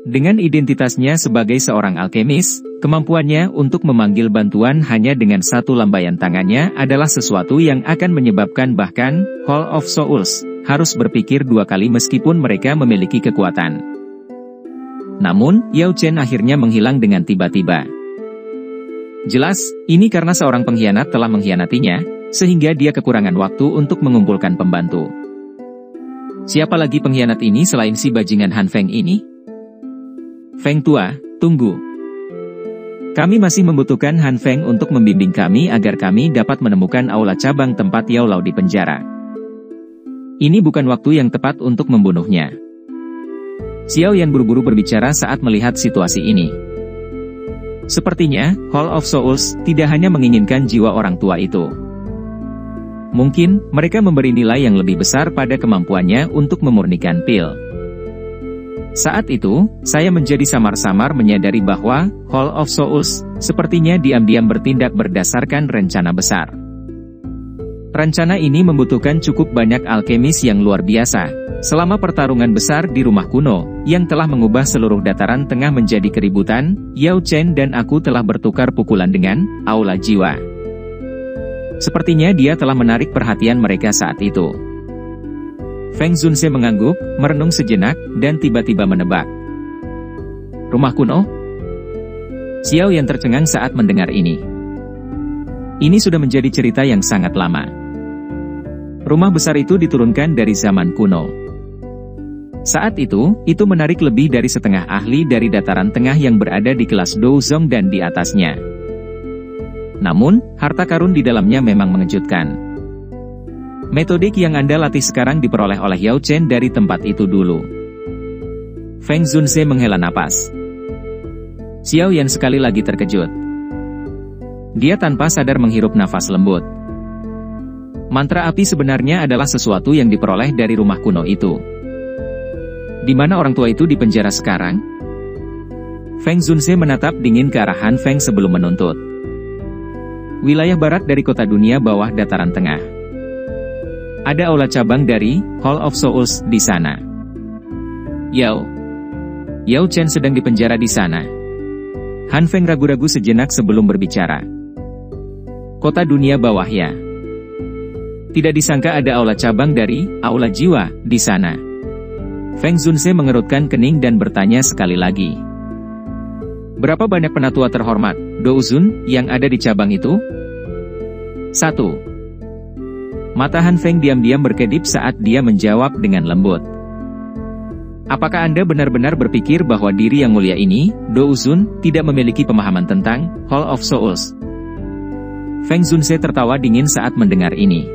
Dengan identitasnya sebagai seorang alkemis, kemampuannya untuk memanggil bantuan hanya dengan satu lambaian tangannya adalah sesuatu yang akan menyebabkan bahkan Hall of Souls harus berpikir dua kali meskipun mereka memiliki kekuatan. Namun, Yao Chen akhirnya menghilang dengan tiba-tiba. Jelas, ini karena seorang pengkhianat telah mengkhianatinya, sehingga dia kekurangan waktu untuk mengumpulkan pembantu. Siapa lagi pengkhianat ini selain si bajingan Han Feng ini? Feng tua, tunggu. Kami masih membutuhkan Han Feng untuk membimbing kami agar kami dapat menemukan aula cabang tempat Yao Lao di penjara. Ini bukan waktu yang tepat untuk membunuhnya. Xiao Yan buru-buru berbicara saat melihat situasi ini. Sepertinya, Hall of Souls tidak hanya menginginkan jiwa orang tua itu. Mungkin, mereka memberi nilai yang lebih besar pada kemampuannya untuk memurnikan pil. Saat itu, saya menjadi samar-samar menyadari bahwa Hall of Souls sepertinya diam-diam bertindak berdasarkan rencana besar. Rencana ini membutuhkan cukup banyak alkemis yang luar biasa. Selama pertarungan besar di rumah kuno, yang telah mengubah seluruh dataran tengah menjadi keributan, Yao Chen dan aku telah bertukar pukulan dengan aula jiwa. Sepertinya dia telah menarik perhatian mereka saat itu. Feng Zunse mengangguk, merenung sejenak, dan tiba-tiba menebak. Rumah kuno? Xiao Yan tercengang saat mendengar ini. Ini sudah menjadi cerita yang sangat lama. Rumah besar itu diturunkan dari zaman kuno. Saat itu menarik lebih dari setengah ahli dari dataran tengah yang berada di kelas Douzong dan di atasnya. Namun, harta karun di dalamnya memang mengejutkan. Metodik yang Anda latih sekarang diperoleh oleh Yao Chen dari tempat itu dulu. Feng Zunse menghela napas. Xiao Yan sekali lagi terkejut. Dia tanpa sadar menghirup nafas lembut. Mantra api sebenarnya adalah sesuatu yang diperoleh dari rumah kuno itu. Di mana orang tua itu dipenjara sekarang? Feng Zunse menatap dingin ke arah Han Feng sebelum menuntut. Wilayah barat dari kota dunia bawah dataran tengah. Ada aula cabang dari Hall of Souls di sana. Yao Chen sedang dipenjara di sana. Han Feng ragu-ragu sejenak sebelum berbicara. Kota dunia bawah ya. Tidak disangka ada aula cabang dari aula jiwa di sana. Feng Zunse mengerutkan kening dan bertanya sekali lagi. Berapa banyak penatua terhormat, Douzun, yang ada di cabang itu? 1. Mata Han Feng diam-diam berkedip saat dia menjawab dengan lembut. Apakah Anda benar-benar berpikir bahwa diri yang mulia ini, Douzun, tidak memiliki pemahaman tentang Hall of Souls? Feng Zunse tertawa dingin saat mendengar ini.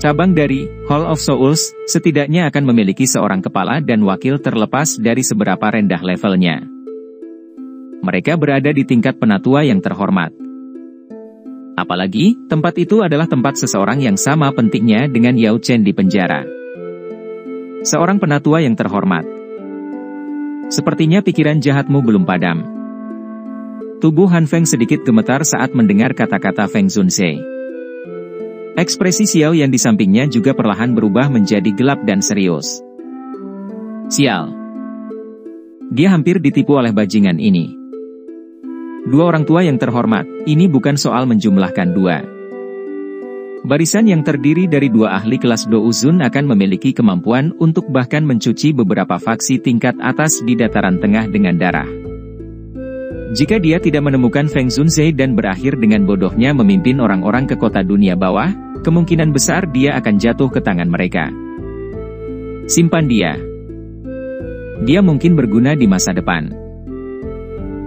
Cabang dari Hall of Souls setidaknya akan memiliki seorang kepala dan wakil terlepas dari seberapa rendah levelnya. Mereka berada di tingkat penatua yang terhormat. Apalagi, tempat itu adalah tempat seseorang yang sama pentingnya dengan Yao Chen di penjara. Seorang penatua yang terhormat. Sepertinya pikiran jahatmu belum padam. Tubuh Han Feng sedikit gemetar saat mendengar kata-kata Feng Zunse. Ekspresi Xiao yang di sampingnya juga perlahan berubah menjadi gelap dan serius. Sial. Dia hampir ditipu oleh bajingan ini. Dua orang tua yang terhormat, ini bukan soal menjumlahkan dua. Barisan yang terdiri dari dua ahli kelas Douzun akan memiliki kemampuan untuk bahkan mencuci beberapa faksi tingkat atas di dataran tengah dengan darah. Jika dia tidak menemukan Feng Zunse dan berakhir dengan bodohnya memimpin orang-orang ke kota dunia bawah, kemungkinan besar dia akan jatuh ke tangan mereka. Simpan dia. Dia mungkin berguna di masa depan.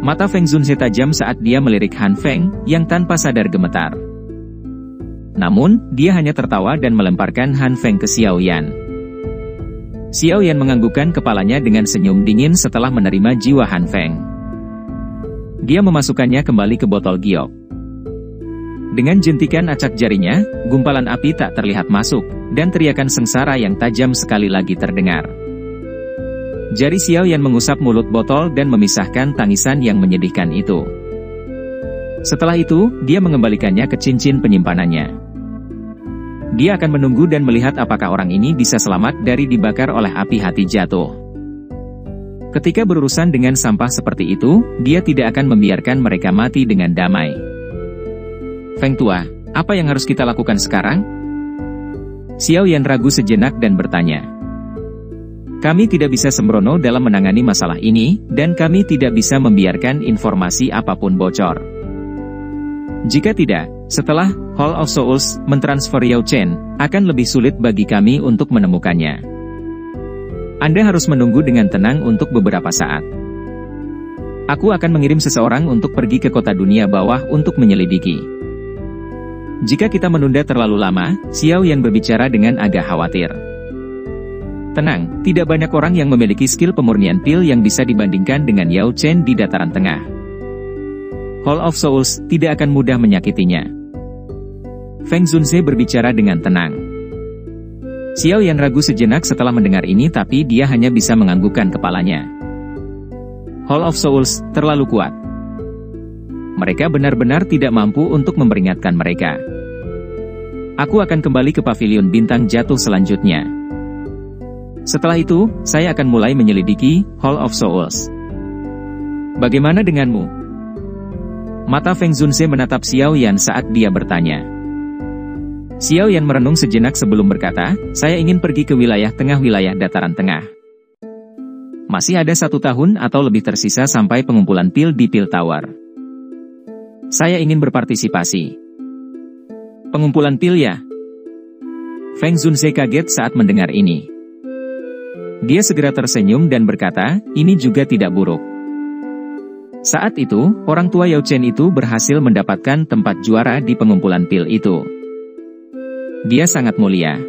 Mata Feng Zunse tajam saat dia melirik Han Feng, yang tanpa sadar gemetar. Namun, dia hanya tertawa dan melemparkan Han Feng ke Xiao Yan. Xiao Yan menganggukkan kepalanya dengan senyum dingin setelah menerima jiwa Han Feng. Dia memasukkannya kembali ke botol giok. Dengan jentikan acak jarinya, gumpalan api tak terlihat masuk, dan teriakan sengsara yang tajam sekali lagi terdengar. Jari Xiao Yan mengusap mulut botol dan memisahkan tangisan yang menyedihkan itu. Setelah itu, dia mengembalikannya ke cincin penyimpanannya. Dia akan menunggu dan melihat apakah orang ini bisa selamat dari dibakar oleh api hati jatuh. Ketika berurusan dengan sampah seperti itu, dia tidak akan membiarkan mereka mati dengan damai. Feng Tua, apa yang harus kita lakukan sekarang? Xiao Yan ragu sejenak dan bertanya. Kami tidak bisa sembrono dalam menangani masalah ini, dan kami tidak bisa membiarkan informasi apapun bocor. Jika tidak, setelah Hall of Souls mentransfer Yao Chen, akan lebih sulit bagi kami untuk menemukannya. Anda harus menunggu dengan tenang untuk beberapa saat. Aku akan mengirim seseorang untuk pergi ke kota dunia bawah untuk menyelidiki. Jika kita menunda terlalu lama, Xiao Yan berbicara dengan agak khawatir. Tenang, tidak banyak orang yang memiliki skill pemurnian pil yang bisa dibandingkan dengan Yao Chen di dataran tengah. Hall of Souls tidak akan mudah menyakitinya. Feng Zunze berbicara dengan tenang. Xiao Yan ragu sejenak setelah mendengar ini, tapi dia hanya bisa menganggukkan kepalanya. Hall of Souls terlalu kuat. Mereka benar-benar tidak mampu untuk memperingatkan mereka. Aku akan kembali ke pavilion bintang jatuh selanjutnya. Setelah itu, saya akan mulai menyelidiki Hall of Souls. Bagaimana denganmu? Mata Feng Zunze menatap Xiao Yan saat dia bertanya. Xiao Yan merenung sejenak sebelum berkata, saya ingin pergi ke wilayah tengah, wilayah dataran tengah. Masih ada 1 tahun atau lebih tersisa sampai pengumpulan pil di Pil Tower. Saya ingin berpartisipasi. Pengumpulan pil ya? Feng Zunze kaget saat mendengar ini. Dia segera tersenyum dan berkata, ini juga tidak buruk. Saat itu, orang tua Yao Chen itu berhasil mendapatkan tempat juara di pengumpulan pil itu. Dia sangat mulia.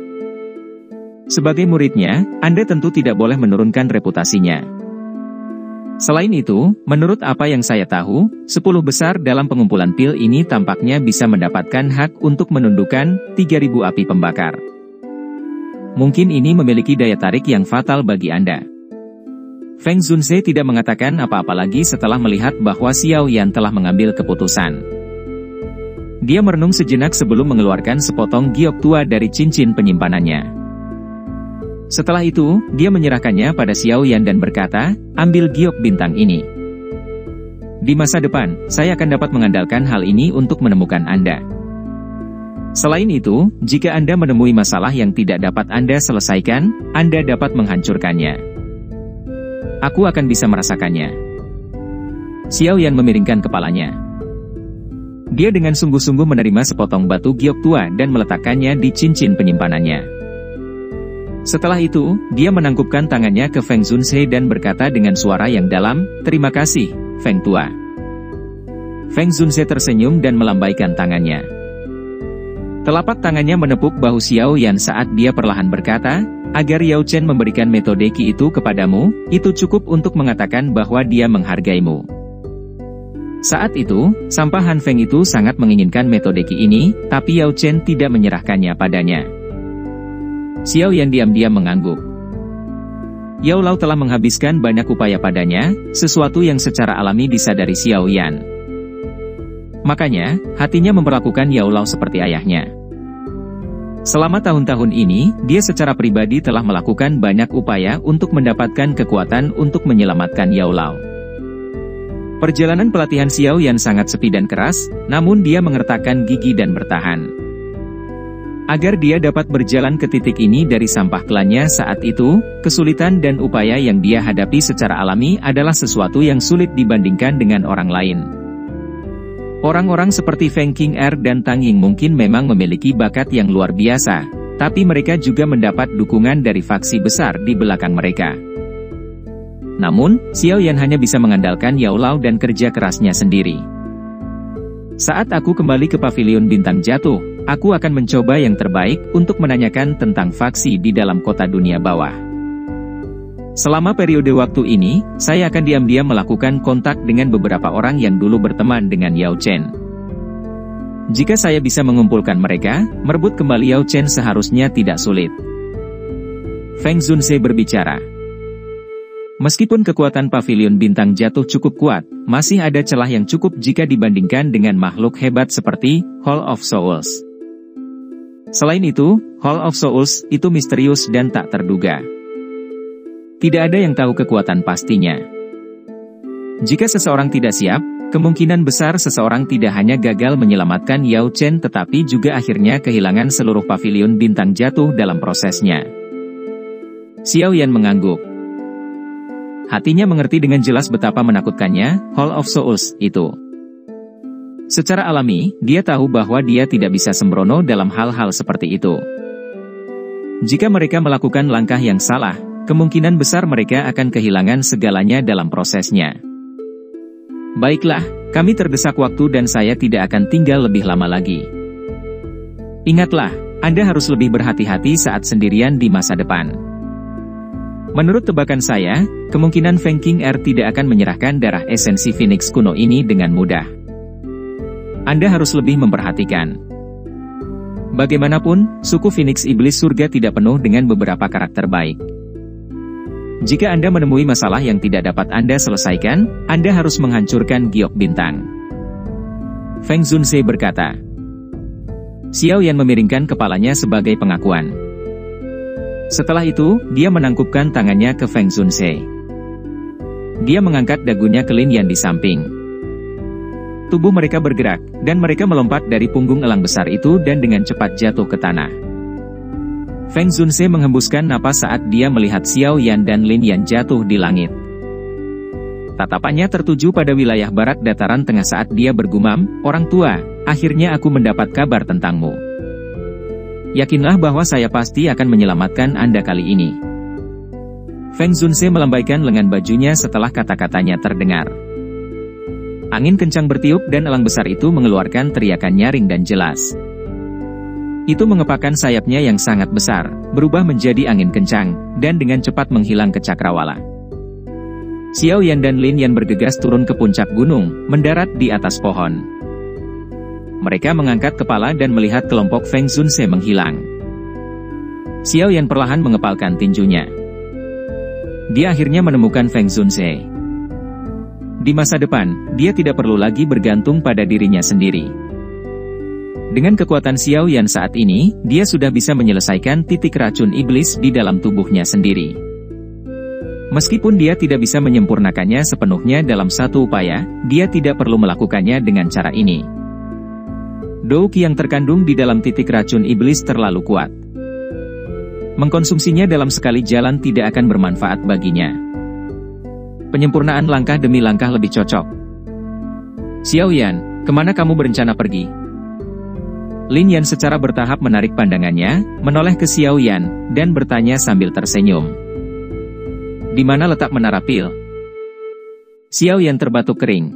Sebagai muridnya, Anda tentu tidak boleh menurunkan reputasinya. Selain itu, menurut apa yang saya tahu, 10 besar dalam pengumpulan pil ini tampaknya bisa mendapatkan hak untuk menundukkan 3.000 api pembakar. Mungkin ini memiliki daya tarik yang fatal bagi Anda. Feng Zunze tidak mengatakan apa-apa lagi setelah melihat bahwa Xiao Yan telah mengambil keputusan. Dia merenung sejenak sebelum mengeluarkan sepotong giok tua dari cincin penyimpanannya. Setelah itu, dia menyerahkannya pada Xiao Yan dan berkata, ambil giok bintang ini. Di masa depan, saya akan dapat mengandalkan hal ini untuk menemukan Anda. Selain itu, jika Anda menemui masalah yang tidak dapat Anda selesaikan, Anda dapat menghancurkannya. Aku akan bisa merasakannya. Xiao Yan memiringkan kepalanya. Dia dengan sungguh-sungguh menerima sepotong batu giok tua dan meletakkannya di cincin penyimpanannya. Setelah itu, dia menangkupkan tangannya ke Feng Zunze dan berkata dengan suara yang dalam, terima kasih, Feng Tua. Feng Zunze tersenyum dan melambaikan tangannya. Telapak tangannya menepuk bahu Xiao Yan saat dia perlahan berkata, agar Yao Chen memberikan metode Qi itu kepadamu, itu cukup untuk mengatakan bahwa dia menghargaimu. Saat itu, sampah Han Feng itu sangat menginginkan metode Qi ini, tapi Yao Chen tidak menyerahkannya padanya. Xiao Yan diam-diam mengangguk. Yao Lao telah menghabiskan banyak upaya padanya, sesuatu yang secara alami disadari Xiao Yan. Makanya, hatinya memperlakukan Yao Lao seperti ayahnya. Selama tahun-tahun ini, dia secara pribadi telah melakukan banyak upaya untuk mendapatkan kekuatan untuk menyelamatkan Yao Lao. Perjalanan pelatihan Xiao Yan sangat sepi dan keras, namun dia mengertakkan gigi dan bertahan. Agar dia dapat berjalan ke titik ini dari sampah klannya saat itu, kesulitan dan upaya yang dia hadapi secara alami adalah sesuatu yang sulit dibandingkan dengan orang lain. Orang-orang seperti Feng Qing'er dan Tang Ying mungkin memang memiliki bakat yang luar biasa, tapi mereka juga mendapat dukungan dari faksi besar di belakang mereka. Namun, Xiao Yan hanya bisa mengandalkan Yao Lao dan kerja kerasnya sendiri. Saat aku kembali ke pavilion bintang jatuh, aku akan mencoba yang terbaik untuk menanyakan tentang faksi di dalam kota dunia bawah. Selama periode waktu ini, saya akan diam-diam melakukan kontak dengan beberapa orang yang dulu berteman dengan Yao Chen. Jika saya bisa mengumpulkan mereka, merebut kembali Yao Chen seharusnya tidak sulit. Feng Zunze berbicara. Meskipun kekuatan pavilion bintang jatuh cukup kuat, masih ada celah yang cukup jika dibandingkan dengan makhluk hebat seperti Hall of Souls. Selain itu, Hall of Souls itu misterius dan tak terduga. Tidak ada yang tahu kekuatan pastinya. Jika seseorang tidak siap, kemungkinan besar seseorang tidak hanya gagal menyelamatkan Yao Chen tetapi juga akhirnya kehilangan seluruh pavilion bintang jatuh dalam prosesnya. Xiao Yan mengangguk. Hatinya mengerti dengan jelas betapa menakutkannya Hall of Souls itu. Secara alami, dia tahu bahwa dia tidak bisa sembrono dalam hal-hal seperti itu. Jika mereka melakukan langkah yang salah, kemungkinan besar mereka akan kehilangan segalanya dalam prosesnya. Baiklah, kami terdesak waktu dan saya tidak akan tinggal lebih lama lagi. Ingatlah, Anda harus lebih berhati-hati saat sendirian di masa depan. Menurut tebakan saya, kemungkinan Feng Qing'er tidak akan menyerahkan darah esensi Phoenix kuno ini dengan mudah. Anda harus lebih memperhatikan. Bagaimanapun, suku Phoenix Iblis Surga tidak penuh dengan beberapa karakter baik. Jika Anda menemui masalah yang tidak dapat Anda selesaikan, Anda harus menghancurkan giok bintang. Feng Zunze berkata. Xiao Yan memiringkan kepalanya sebagai pengakuan. Setelah itu, dia menangkupkan tangannya ke Feng Zunze. Dia mengangkat dagunya ke Lin Yan di samping. Tubuh mereka bergerak, dan mereka melompat dari punggung elang besar itu dan dengan cepat jatuh ke tanah. Feng Zunze menghembuskan napas saat dia melihat Xiao Yan dan Lin Yan jatuh di langit. Tatapannya tertuju pada wilayah barat dataran tengah saat dia bergumam, "Orang tua, akhirnya aku mendapat kabar tentangmu. Yakinlah bahwa saya pasti akan menyelamatkan Anda kali ini." Feng Zunze melambaikan lengan bajunya setelah kata-katanya terdengar. Angin kencang bertiup dan elang besar itu mengeluarkan teriakan nyaring dan jelas. Itu mengepakkan sayapnya yang sangat besar, berubah menjadi angin kencang, dan dengan cepat menghilang ke cakrawala. Xiao Yan dan Lin Yan bergegas turun ke puncak gunung, mendarat di atas pohon. Mereka mengangkat kepala dan melihat kelompok Feng Zunze menghilang. Xiao Yan perlahan mengepalkan tinjunya. Dia akhirnya menemukan Feng Zunze. Di masa depan, dia tidak perlu lagi bergantung pada dirinya sendiri. Dengan kekuatan Xiao Yan saat ini, dia sudah bisa menyelesaikan titik racun iblis di dalam tubuhnya sendiri. Meskipun dia tidak bisa menyempurnakannya sepenuhnya dalam satu upaya, dia tidak perlu melakukannya dengan cara ini. Douqi yang terkandung di dalam titik racun iblis terlalu kuat. Mengkonsumsinya dalam sekali jalan tidak akan bermanfaat baginya. Penyempurnaan langkah demi langkah lebih cocok. Xiao Yan, kemana kamu berencana pergi? Lin Yan secara bertahap menarik pandangannya, menoleh ke Xiao Yan, dan bertanya sambil tersenyum. Di mana letak menara pil? Xiao Yan terbatuk kering.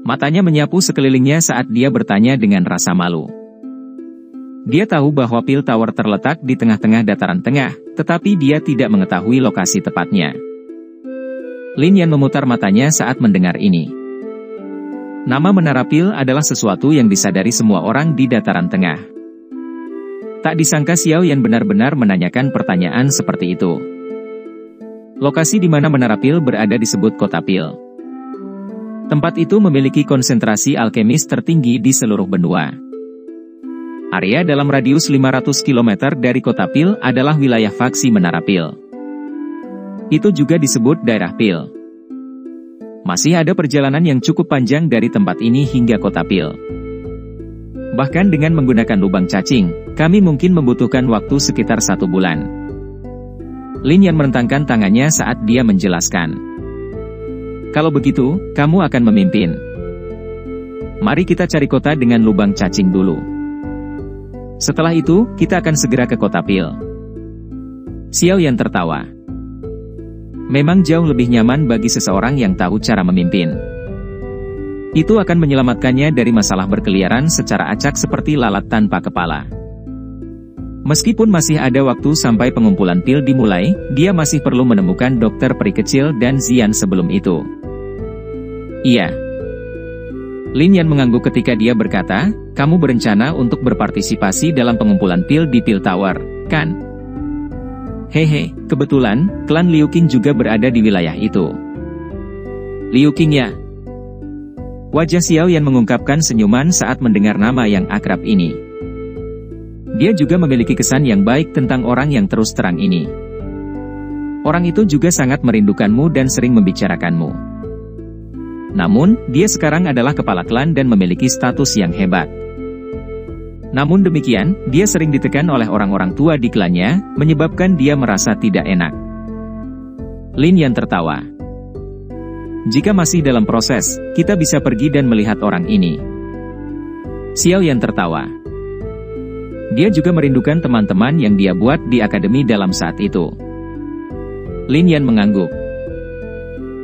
Matanya menyapu sekelilingnya saat dia bertanya dengan rasa malu. Dia tahu bahwa pil tower terletak di tengah-tengah dataran tengah, tetapi dia tidak mengetahui lokasi tepatnya. Lin Yan memutar matanya saat mendengar ini. Nama menara pil adalah sesuatu yang disadari semua orang di dataran tengah. Tak disangka Xiao Yan benar-benar menanyakan pertanyaan seperti itu. Lokasi di mana menara pil berada disebut kota pil. Tempat itu memiliki konsentrasi alkemis tertinggi di seluruh benua. Area dalam radius 500 km dari kota pil adalah wilayah faksi menara pil. Itu juga disebut daerah pil. Masih ada perjalanan yang cukup panjang dari tempat ini hingga kota pil. Bahkan dengan menggunakan lubang cacing, kami mungkin membutuhkan waktu sekitar 1 bulan. Lin Yan merentangkan tangannya saat dia menjelaskan. Kalau begitu, kamu akan memimpin. Mari kita cari kota dengan lubang cacing dulu. Setelah itu, kita akan segera ke kota pil. Xiao Yan tertawa. Memang jauh lebih nyaman bagi seseorang yang tahu cara memimpin. Itu akan menyelamatkannya dari masalah berkeliaran secara acak seperti lalat tanpa kepala. Meskipun masih ada waktu sampai pengumpulan pil dimulai, dia masih perlu menemukan dokter peri kecil dan Xian sebelum itu. Iya. Lin Yan mengangguk ketika dia berkata, kamu berencana untuk berpartisipasi dalam pengumpulan pil di Pil Tower, kan? Hehe, kebetulan, klan Liu Qing juga berada di wilayah itu. Liu Qing ya? Wajah Xiao Yan mengungkapkan senyuman saat mendengar nama yang akrab ini. Dia juga memiliki kesan yang baik tentang orang yang terus terang ini. Orang itu juga sangat merindukanmu dan sering membicarakanmu. Namun, dia sekarang adalah kepala klan dan memiliki status yang hebat. Namun demikian, dia sering ditekan oleh orang-orang tua di klannya, menyebabkan dia merasa tidak enak. Lin Yan tertawa. Jika masih dalam proses, kita bisa pergi dan melihat orang ini. Xiao Yan tertawa. Dia juga merindukan teman-teman yang dia buat di akademi dalam saat itu. Lin Yan mengangguk.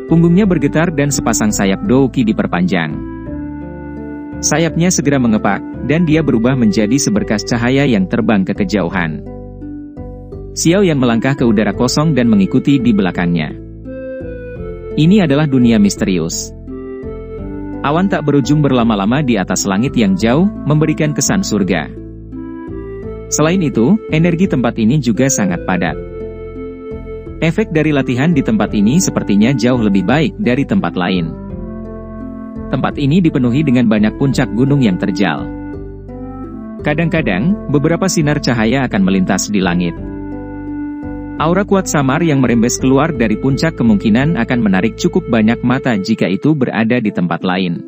Punggungnya bergetar dan sepasang sayap Douqi diperpanjang. Sayapnya segera mengepak, dan dia berubah menjadi seberkas cahaya yang terbang ke kejauhan. Xiao Yan melangkah ke udara kosong dan mengikuti di belakangnya. Ini adalah dunia misterius. Awan tak berujung berlama-lama di atas langit yang jauh, memberikan kesan surga. Selain itu, energi tempat ini juga sangat padat. Efek dari latihan di tempat ini sepertinya jauh lebih baik dari tempat lain. Tempat ini dipenuhi dengan banyak puncak gunung yang terjal. Kadang-kadang, beberapa sinar cahaya akan melintas di langit. Aura kuat samar yang merembes keluar dari puncak kemungkinan akan menarik cukup banyak mata jika itu berada di tempat lain.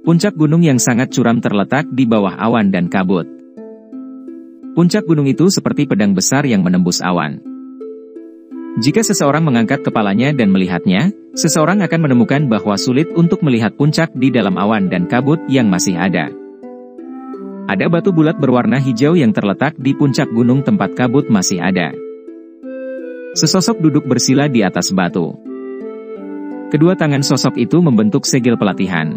Puncak gunung yang sangat curam terletak di bawah awan dan kabut. Puncak gunung itu seperti pedang besar yang menembus awan. Jika seseorang mengangkat kepalanya dan melihatnya, seseorang akan menemukan bahwa sulit untuk melihat puncak di dalam awan dan kabut yang masih ada. Ada batu bulat berwarna hijau yang terletak di puncak gunung tempat kabut masih ada. Sesosok duduk bersila di atas batu. Kedua tangan sosok itu membentuk segel pelatihan.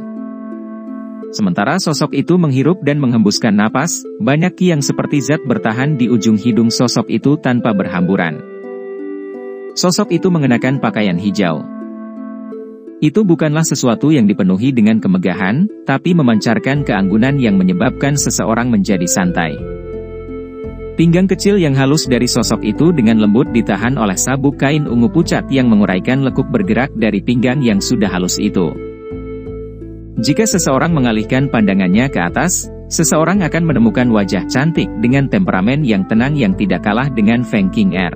Sementara sosok itu menghirup dan menghembuskan napas, banyak ki yang seperti zat bertahan di ujung hidung sosok itu tanpa berhamburan. Sosok itu mengenakan pakaian hijau. Itu bukanlah sesuatu yang dipenuhi dengan kemegahan, tapi memancarkan keanggunan yang menyebabkan seseorang menjadi santai. Pinggang kecil yang halus dari sosok itu dengan lembut ditahan oleh sabuk kain ungu pucat yang menguraikan lekuk bergerak dari pinggang yang sudah halus itu. Jika seseorang mengalihkan pandangannya ke atas, seseorang akan menemukan wajah cantik dengan temperamen yang tenang yang tidak kalah dengan Feng King Er.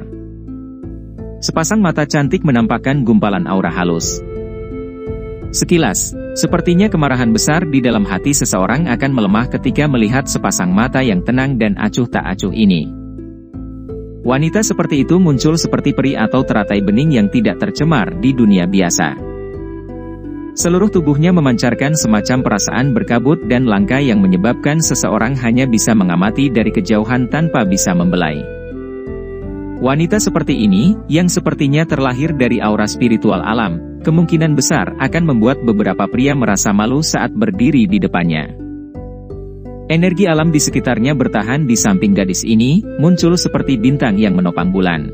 Sepasang mata cantik menampakkan gumpalan aura halus. Sekilas, sepertinya kemarahan besar di dalam hati seseorang akan melemah ketika melihat sepasang mata yang tenang dan acuh tak acuh ini. Wanita seperti itu muncul seperti peri atau teratai bening yang tidak tercemar di dunia biasa. Seluruh tubuhnya memancarkan semacam perasaan berkabut dan langka yang menyebabkan seseorang hanya bisa mengamati dari kejauhan tanpa bisa membelai. Wanita seperti ini, yang sepertinya terlahir dari aura spiritual alam, kemungkinan besar akan membuat beberapa pria merasa malu saat berdiri di depannya. Energi alam di sekitarnya bertahan di samping gadis ini, muncul seperti bintang yang menopang bulan.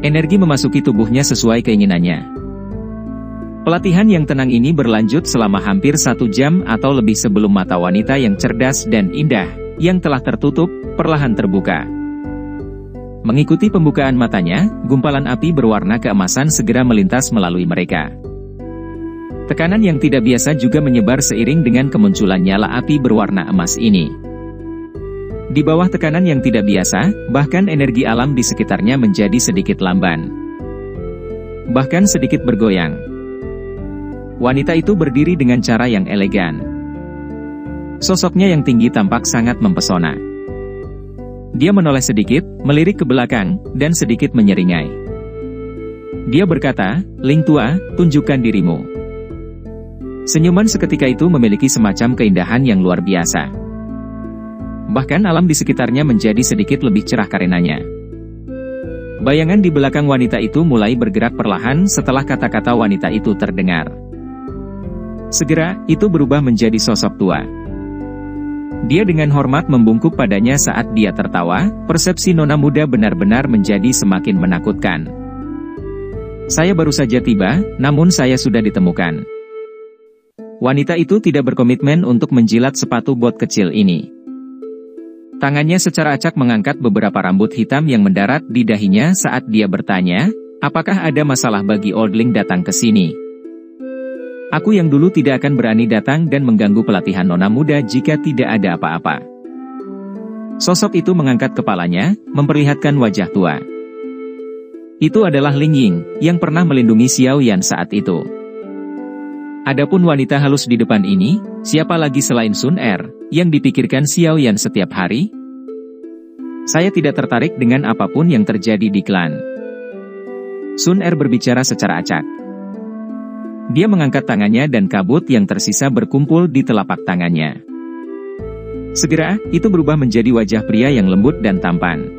Energi memasuki tubuhnya sesuai keinginannya. Pelatihan yang tenang ini berlanjut selama hampir 1 jam atau lebih sebelum mata wanita yang cerdas dan indah, yang telah tertutup, perlahan terbuka. Mengikuti pembukaan matanya, gumpalan api berwarna keemasan segera melintas melalui mereka. Tekanan yang tidak biasa juga menyebar seiring dengan kemunculan nyala api berwarna emas ini. Di bawah tekanan yang tidak biasa, bahkan energi alam di sekitarnya menjadi sedikit lamban. Bahkan sedikit bergoyang. Wanita itu berdiri dengan cara yang elegan. Sosoknya yang tinggi tampak sangat mempesona. Dia menoleh sedikit, melirik ke belakang, dan sedikit menyeringai. Dia berkata, "Ling Tua, tunjukkan dirimu." Senyuman seketika itu memiliki semacam keindahan yang luar biasa. Bahkan alam di sekitarnya menjadi sedikit lebih cerah karenanya. Bayangan di belakang wanita itu mulai bergerak perlahan setelah kata-kata wanita itu terdengar. Segera, itu berubah menjadi sosok tua. Dia dengan hormat membungkuk padanya saat dia tertawa, persepsi nona muda benar-benar menjadi semakin menakutkan. "Saya baru saja tiba, namun saya sudah ditemukan." Wanita itu tidak berkomitmen untuk menjilat sepatu bot kecil ini. Tangannya secara acak mengangkat beberapa rambut hitam yang mendarat di dahinya saat dia bertanya, "Apakah ada masalah bagi Oldling datang ke sini? Aku yang dulu tidak akan berani datang dan mengganggu pelatihan nona muda jika tidak ada apa-apa." Sosok itu mengangkat kepalanya, memperlihatkan wajah tua. Itu adalah Ling Ying, yang pernah melindungi Xiao Yan saat itu. Adapun wanita halus di depan ini, siapa lagi selain Sun Er, yang dipikirkan Xiao Yan setiap hari? Saya tidak tertarik dengan apapun yang terjadi di klan. Sun Er berbicara secara acak. Dia mengangkat tangannya dan kabut yang tersisa berkumpul di telapak tangannya. Segera, itu berubah menjadi wajah pria yang lembut dan tampan.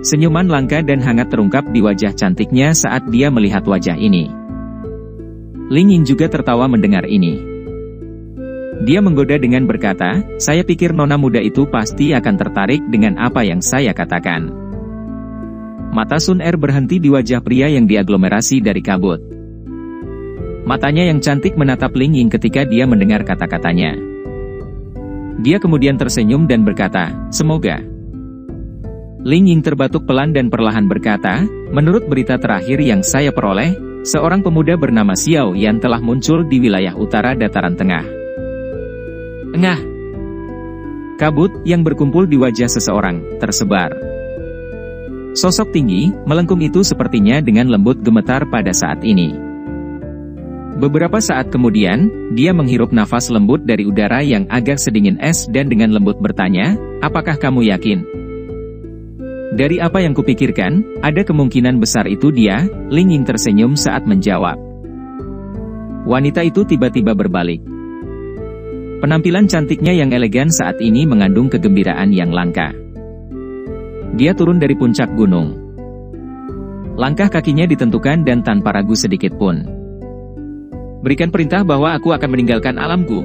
Senyuman langka dan hangat terungkap di wajah cantiknya saat dia melihat wajah ini. Ling Ying juga tertawa mendengar ini. Dia menggoda dengan berkata, saya pikir nona muda itu pasti akan tertarik dengan apa yang saya katakan. Mata Sun Er berhenti di wajah pria yang diaglomerasi dari kabut. Matanya yang cantik menatap Ling Ying ketika dia mendengar kata-katanya. Dia kemudian tersenyum dan berkata, semoga. Ling Ying terbatuk pelan dan perlahan berkata, menurut berita terakhir yang saya peroleh, seorang pemuda bernama Xiao Yan telah muncul di wilayah utara dataran tengah. Engah. Kabut yang berkumpul di wajah seseorang tersebar. Sosok tinggi, melengkung itu sepertinya dengan lembut gemetar pada saat ini. Beberapa saat kemudian, dia menghirup nafas lembut dari udara yang agak sedingin es dan dengan lembut bertanya, apakah kamu yakin? Dari apa yang kupikirkan, ada kemungkinan besar itu dia. Ling Ying tersenyum saat menjawab. Wanita itu tiba-tiba berbalik. Penampilan cantiknya yang elegan saat ini mengandung kegembiraan yang langka. Dia turun dari puncak gunung. Langkah kakinya ditentukan dan tanpa ragu sedikit pun. Berikan perintah bahwa aku akan meninggalkan alamku.